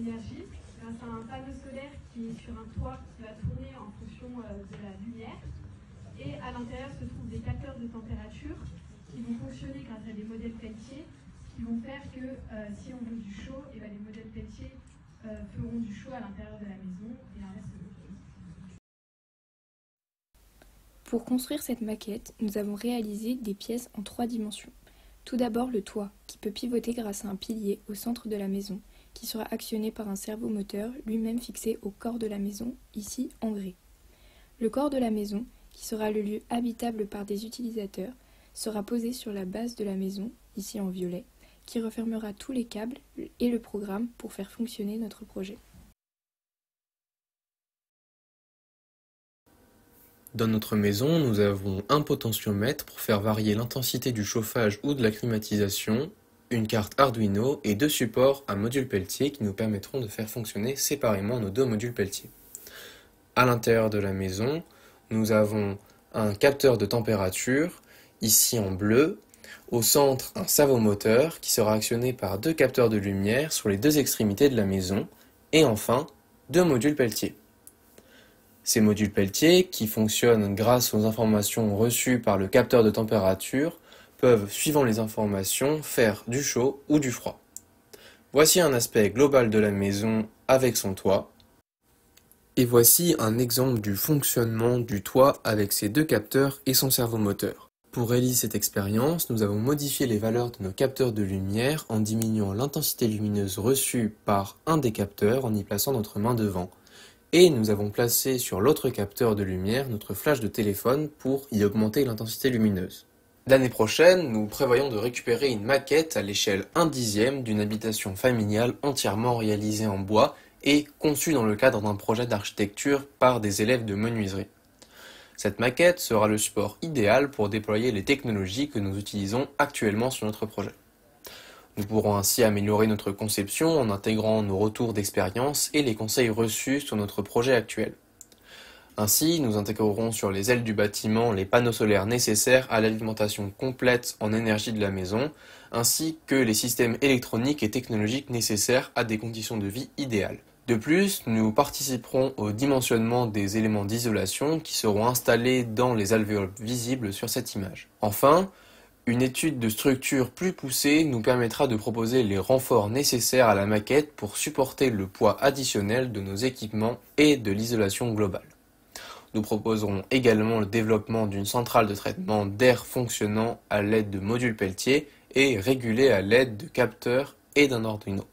l'énergie grâce à un panneau solaire qui est sur un toit qui va tourner en fonction de la lumière. Et à l'intérieur se trouvent des capteurs de température qui vont fonctionner grâce à des modèles Peltier qui vont faire que si on veut du chaud, et les modèles Peltier feront du chaud à l'intérieur de la maison et inversement. Pour construire cette maquette, nous avons réalisé des pièces en 3 dimensions. Tout d'abord le toit, qui peut pivoter grâce à un pilier au centre de la maison, qui sera actionné par un servomoteur lui-même fixé au corps de la maison, ici en gris. Le corps de la maison, qui sera le lieu habitable par des utilisateurs, sera posé sur la base de la maison, ici en violet, qui refermera tous les câbles et le programme pour faire fonctionner notre projet. Dans notre maison, nous avons un potentiomètre pour faire varier l'intensité du chauffage ou de la climatisation, une carte Arduino et 2 supports à module Peltier qui nous permettront de faire fonctionner séparément nos 2 modules Peltier. À l'intérieur de la maison, nous avons un capteur de température, ici en bleu, au centre un servomoteur qui sera actionné par 2 capteurs de lumière sur les 2 extrémités de la maison, et enfin 2 modules Peltier. Ces modules Peltier, qui fonctionnent grâce aux informations reçues par le capteur de température, peuvent, suivant les informations, faire du chaud ou du froid. Voici un aspect global de la maison avec son toit. Et voici un exemple du fonctionnement du toit avec ses 2 capteurs et son servomoteur. Pour réaliser cette expérience, nous avons modifié les valeurs de nos capteurs de lumière en diminuant l'intensité lumineuse reçue par un des capteurs en y plaçant notre main devant. Et nous avons placé sur l'autre capteur de lumière notre flash de téléphone pour y augmenter l'intensité lumineuse. L'année prochaine, nous prévoyons de récupérer une maquette à l'échelle 1/10 d'une habitation familiale entièrement réalisée en bois et conçue dans le cadre d'un projet d'architecture par des élèves de menuiserie. Cette maquette sera le support idéal pour déployer les technologies que nous utilisons actuellement sur notre projet. Nous pourrons ainsi améliorer notre conception en intégrant nos retours d'expérience et les conseils reçus sur notre projet actuel. Ainsi, nous intégrerons sur les ailes du bâtiment les panneaux solaires nécessaires à l'alimentation complète en énergie de la maison, ainsi que les systèmes électroniques et technologiques nécessaires à des conditions de vie idéales. De plus, nous participerons au dimensionnement des éléments d'isolation qui seront installés dans les alvéoles visibles sur cette image. Enfin, une étude de structure plus poussée nous permettra de proposer les renforts nécessaires à la maquette pour supporter le poids additionnel de nos équipements et de l'isolation globale. Nous proposerons également le développement d'une centrale de traitement d'air fonctionnant à l'aide de modules Peltier et régulée à l'aide de capteurs et d'un Arduino.